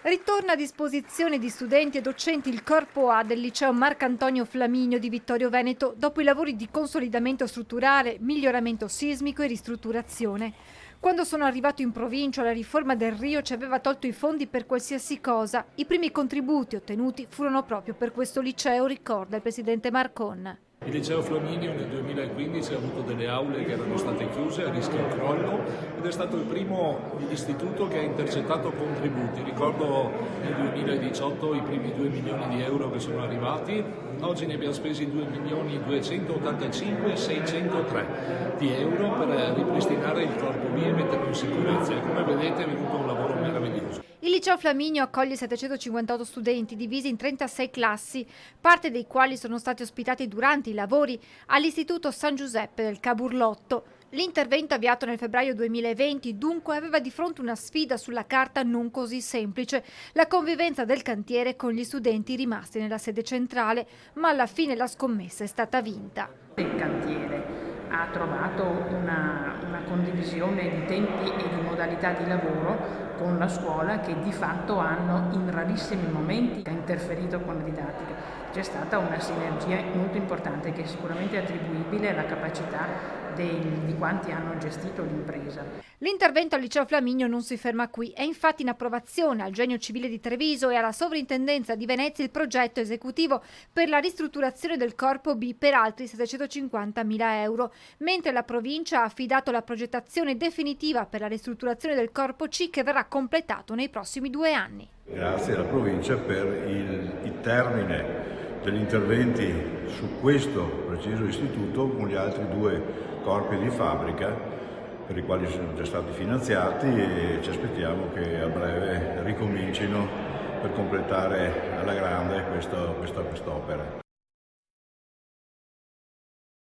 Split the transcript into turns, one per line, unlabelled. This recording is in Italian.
Ritorna a disposizione di studenti e docenti il corpo A del liceo Marcantonio Flaminio di Vittorio Veneto dopo i lavori di consolidamento strutturale, miglioramento sismico e ristrutturazione. Quando sono arrivato in provincia la riforma del Rio ci aveva tolto i fondi per qualsiasi cosa. I primi contributi ottenuti furono proprio per questo liceo, ricorda il presidente Marcon.
Il liceo Flaminio nel 2015 ha avuto delle aule che erano state chiuse a rischio crollo ed è stato il primo istituto che ha intercettato contributi. Ricordo nel 2018 i primi 2 milioni di euro che sono arrivati, oggi ne abbiamo spesi 2.285.603 di euro per ripristinare il corpo B e metterlo in sicurezza. E come vedete è venuto un lavoro meraviglioso.
Il liceo Flaminio accoglie 758 studenti divisi in 36 classi, parte dei quali sono stati ospitati durante i lavori all'Istituto San Giuseppe del Caburlotto. L'intervento avviato nel febbraio 2020 dunque aveva di fronte una sfida sulla carta non così semplice, la convivenza del cantiere con gli studenti rimasti nella sede centrale, ma alla fine la scommessa è stata vinta.
Il cantiere ha trovato una condivisione di tempi e di modalità di lavoro con la scuola che di fatto hanno in rarissimi momenti interferito con la didattica. C'è stata una sinergia molto importante che è sicuramente attribuibile alla capacità di quanti hanno gestito l'impresa.
L'intervento al liceo Flaminio non si ferma qui, è infatti in approvazione al Genio Civile di Treviso e alla Sovrintendenza di Venezia il progetto esecutivo per la ristrutturazione del corpo B per altri 750.000 euro, mentre la provincia ha affidato la progettazione definitiva per la ristrutturazione del corpo C che verrà completato nei prossimi 2 anni.
Grazie alla provincia per il termine degli interventi su questo preciso istituto con gli altri 2 corpi di fabbrica per i quali sono già stati finanziati e ci aspettiamo che a breve ricomincino per completare alla grande questa opera.